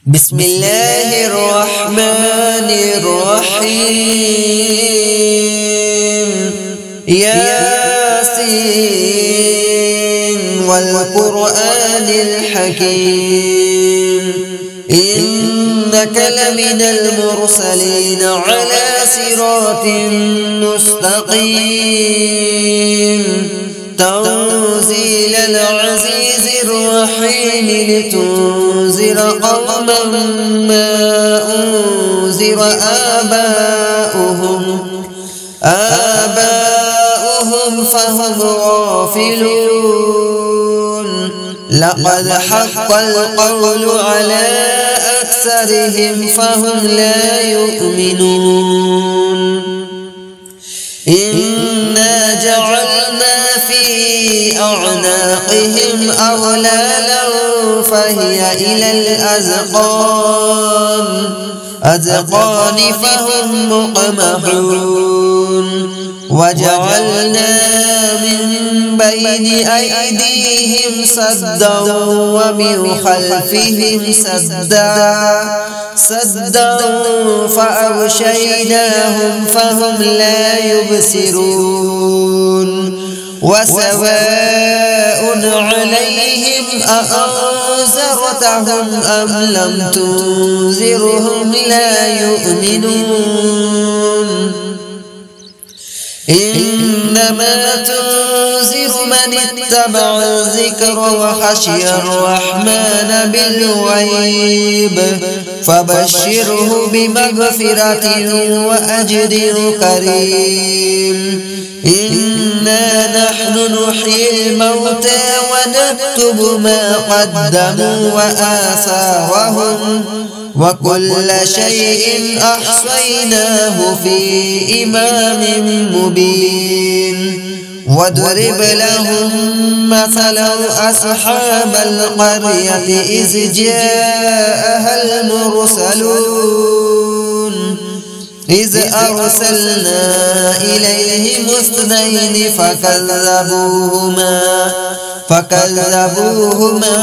بسم الله الرحمن الرحيم ياسين والقرآن الحكيم إنك لمن المرسلين على صراط مستقيم تنزيل العزيز الرحيم لتنذر قوما ما أنذر آباؤهم فهم غافلون لقد حق القول على أكثرهم فهم لا يؤمنون إنا جعلنا في أعناقهم أغلالا فهي إلى الأذقان فهم مقمحون وجعلنا من بين أيديهم سدا ومن خلفهم سدا فأغشيناهم فهم لا يبصرون وسواء عليهم أأنذرتهم أم لم تنذرهم لا يؤمنون إنما تنذر من اتبع الذكر وخشي الرحمن بالغيب فبشره بمغفرة وأجر كريم إنا نحن نحيي الموتى ونكتب ما قدموا وآثارهم وكل شيء أحصيناه في إمام مبين واضرب لهم مثلا أصحاب القرية إذ جاءها المرسلون إذ أرسلنا إليهم اثنين فكذبوهما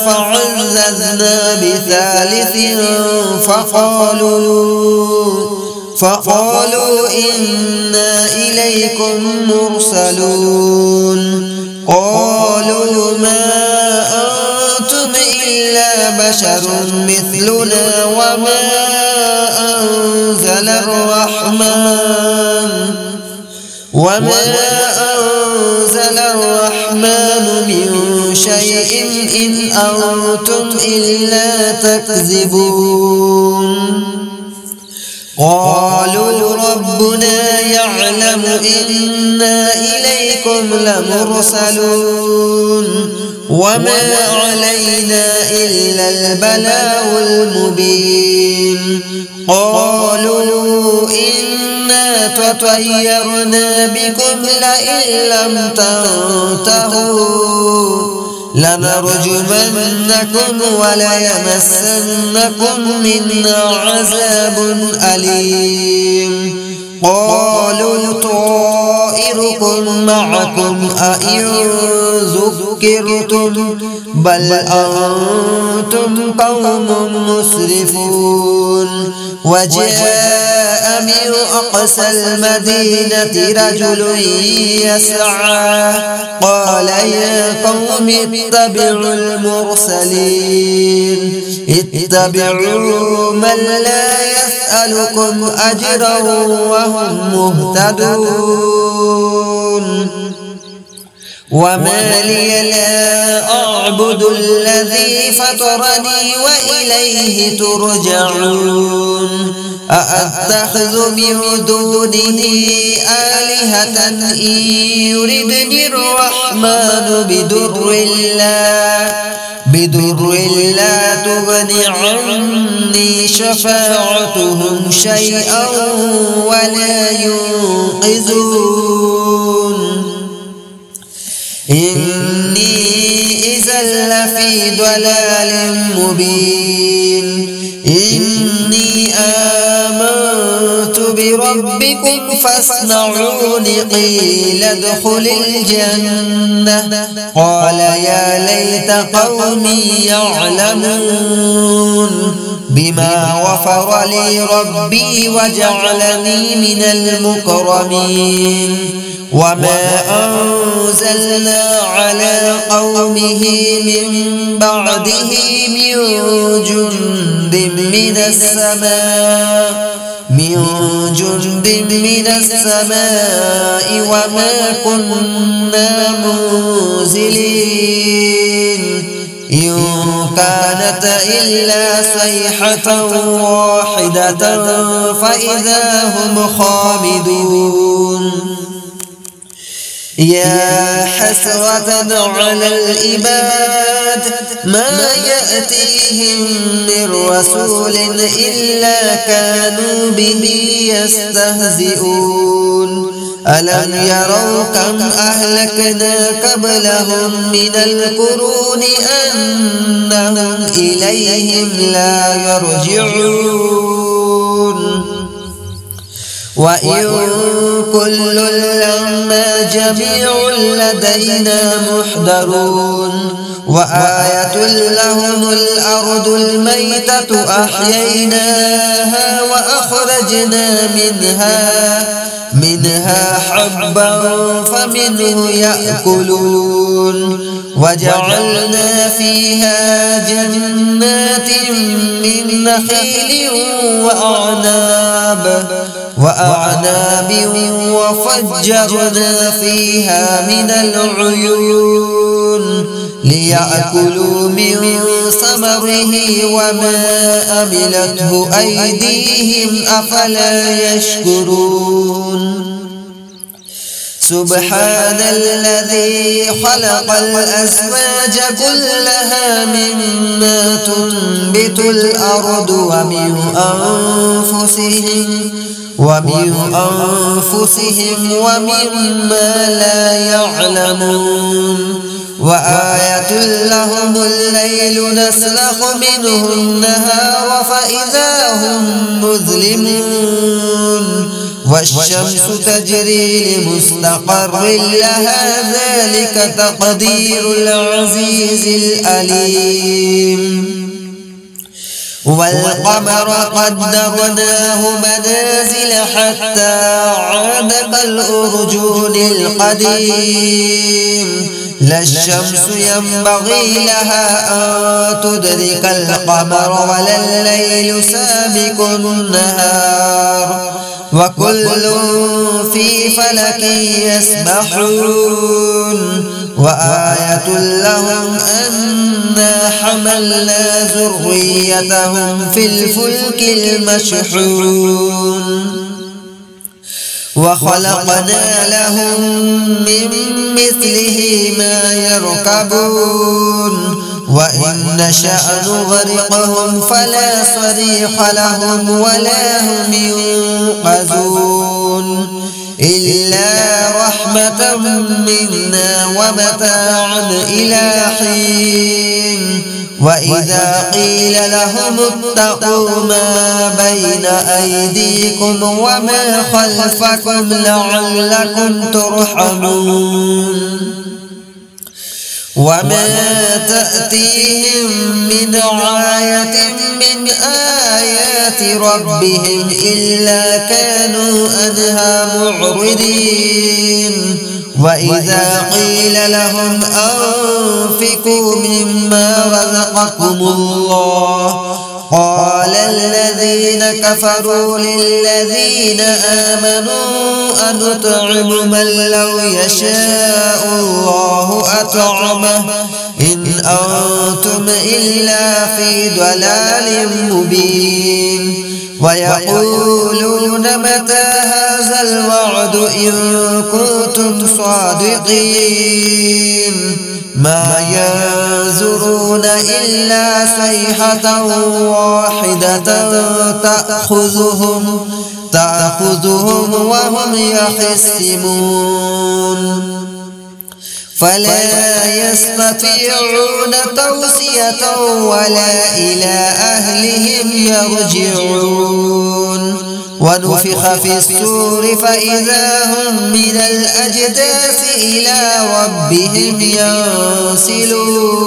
فعززنا بثالث فقالوا إنا إليكم مرسلون قالوا ما أنتم إلا بشر مثلنا وما أنزل الرحمن من شيء إن أنتم إلا تكذبون قالوا ربنا يعلم إنا إليكم لمرسلون وما علينا إلا البلاغ المبين قالوا إنا تطيرنا بكم لئن لم تنتهوا لنرجمنكم وليمسنكم منا عذاب أليم قالوا طائركم معكم أئن ذكرتم بل أنتم قوم مسرفون وجاء من أقصى المدينة رجل يسعى قال يا قوم اتبعوا المرسلين اتبعوا من لا يسألكم أجرا وهم مهتدون وما لي لا أعبد الذي فطرني وإليه ترجعون أأتخذ من دونه آلهة إن يردني الرحمن بدر لا تغن عني شفاعتهم شيئا ولا ينقذون إني إذا لفي ضلال مبين إني آمنت بربكم فاصنعون قيل ادخل الجنة قال يا ليت قومي يعلمون بما غفر لي ربي وجعلني من المكرمين وما أنزلنا على قومه من بعده من جند من السماء وما كنا منزلين إن كانت إلا صيحة واحدة فإذا هم خامدون يا حسرة على العباد ما يأتيهم من رسول إلا كانوا به يستهزئون ألم يروا كم أهلكنا قبلهم من القرون أنهم إليهم لا يرجعون وإن كل لما جميع لدينا محضرون وآية لهم الأرض الميتة أحييناها وأخرجنا منها حبا فمنه يأكلون وجعلنا فيها جنات من نخيل وأعناب وفجرنا فيها من العيون ليأكلوا من ثمره وما عملته أيديهم أفلا يشكرون سبحان الذي خلق الأزواج كلها مما تنبت الأرض ومن أنفسهم ومما لا يعلمون وآية لهم الليل نسلخ منه النهار فإذا هم مظلمون والشمس تجري لمستقر لها ذلك تقدير العزيز الأليم والقمر قدرناه منازل حتى عاد كالأرجون القديم لا الشمس ينبغي لها أن تدرك القمر ولا الليل سابق النهار وكل في فلك يسبحون وآية لهم أنا حملنا ذريتهم في الفلك المشحون وخلقنا لهم من مثله ما يركبون وإن نشأ نغرقهم فلا صريخ لهم ولا هم ينقذون إلا رحمة منا ومتاعا إلى حين وإذا قيل لهم اتقوا ما بين أيديكم وما خلفكم لعلكم ترحمون وما تأتيهم من آية من آيات ربهم إلا كانوا عنها معرضين وإذا قيل لهم أنفقوا مما رزقكم الله قال الذين كفروا للذين آمنوا أنطعم من لو يشاء الله أطعمه إن أنتم إلا في ضلال مبين ويقولون متى هذا الوعد إن كنتم صادقين ما ينظرون إلا صيحة واحدة تأخذهم وهم يخصمون فلا يستطيعون توصية ولا إلى أهلهم يرجعون ونفخ في الصور فإذا هم من الأجداث إلى ربهم ينسلون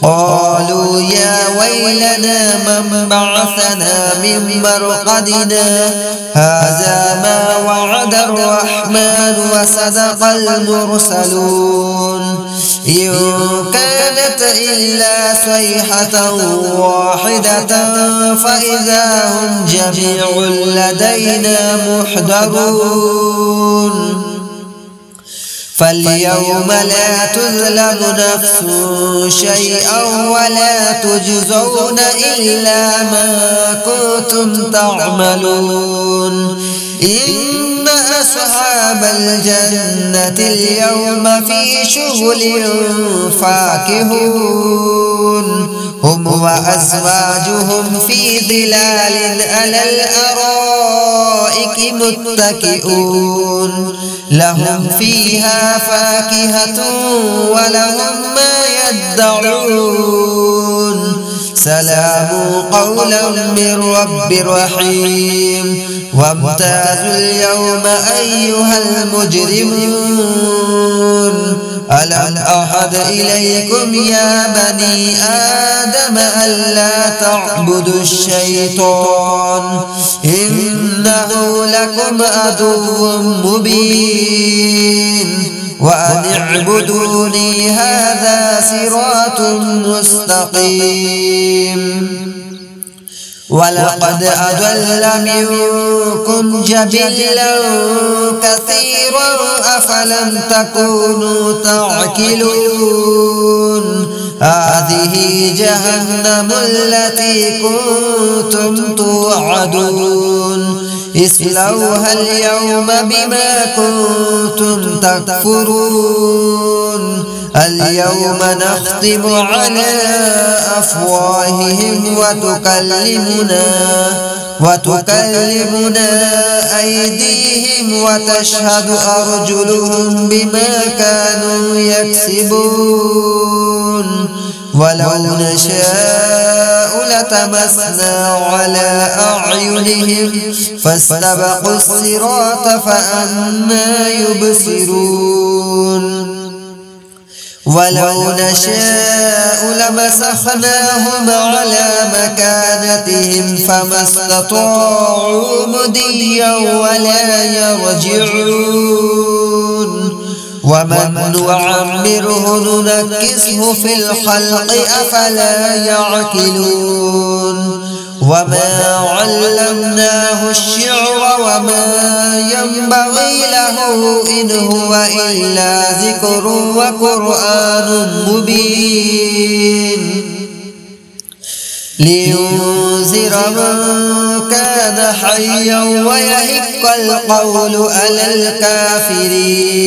قالوا يا ويلنا من بعثنا من مرقدنا هذا ما وعد الرحمن وصدق المرسلون إن كانت إلا صيحة واحدة فإذا هم جميع لدينا محضرون فاليوم لا تظلم نفس شيئا ولا تجزون إلا ما كنتم تعملون إن أصحاب الجنة اليوم في شغل فاكهون هم وأزواجهم في ظلال على الأرائك متكئون لهم فيها فاكهة ولهم ما يدعون سلام قولا من رب رحيم وامتازوا اليوم أيها المجرمون ألم أعهد إليكم يا بني آدم ألا تعبدوا الشيطان إنه لكم عدو مبين وأن اعبدوني هذا صراط مستقيم ولقد أضل منكم جبلا كثيرا أفلم تكونوا تعقلون هذه جهنم التي كنتم توعدون اصلوها اليوم بما كنتم تكفرون اليوم نختم على أفواههم وتكلمنا أيديهم وتشهد أرجلهم بما كانوا يكسبون ولو نشاء لتمسنا على أعينهم فاستبقوا الصراط فأنى يبصرون ولو نشاء لمسخناهم على مكانتهم فما استطاعوا مضيا ولا يرجعون ومن نعمره ننكسه في الخلق أفلا يعقلون وما علمناه الشعر وما ينبغي له إن هو إلا ذكر وقرآن مبين لينذر من كان حيا ويحق القول على الكافرين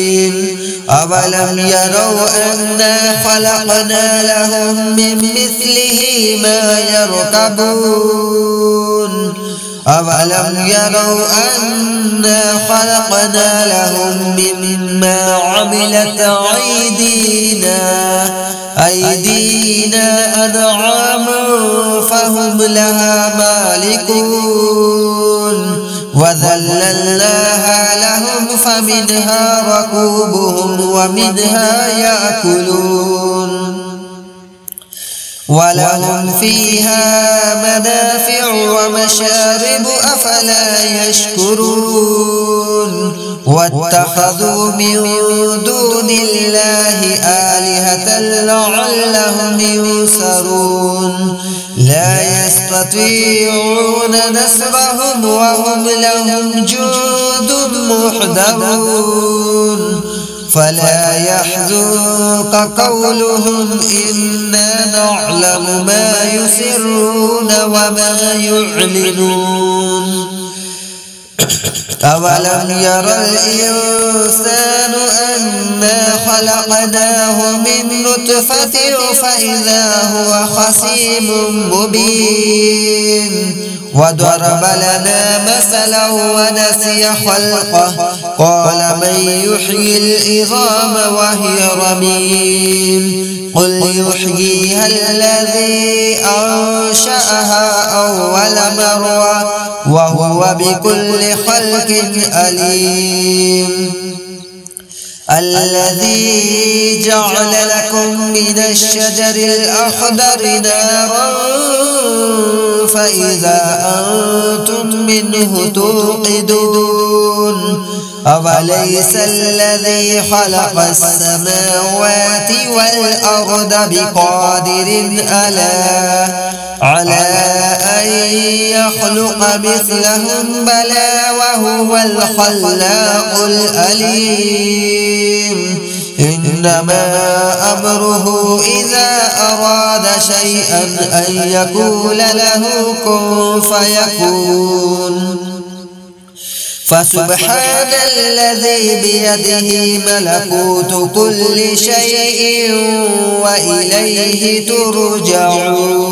أولم يروا أنا خلقنا لهم من مثله ما يركبون أولم يروا أنا خلقنا لهم مما عملت أيدينا أنعاما فهم لها مالكون وذللناها لهم فمنها ركوبهم ومنها يأكلون ولهم فيها منافع ومشارب أفلا يشكرون واتخذوا من دون الله آلهة لعلهم ينصرون لا يستطيعون نصرهم وهم لهم جند محضرون فلا يحزنك قولهم إنا نعلم ما يسرون وما يعلنون أولم ير الإنسان أنا خلقناه من نطفة فإذا هو خصيم مبين وضرب لنا مثلا ونسي خلقه قال من يحيي العظام وهي رميم قل يحييها الذي أنشأها أول مرة وهو بكل خلق عليم الذي جعل لكم من الشجر الأخضر نارا فإذا أنتم منه توقدون أوليس الذي خلق السماوات والأرض بقادر على أن يخلق مثلهم بلى وهو الخلاق العليم إنما أمره إذا أراد شيئا أن يقول له كن فيكون فسبحان الذي بيده ملكوت كل شيء وإليه ترجعون.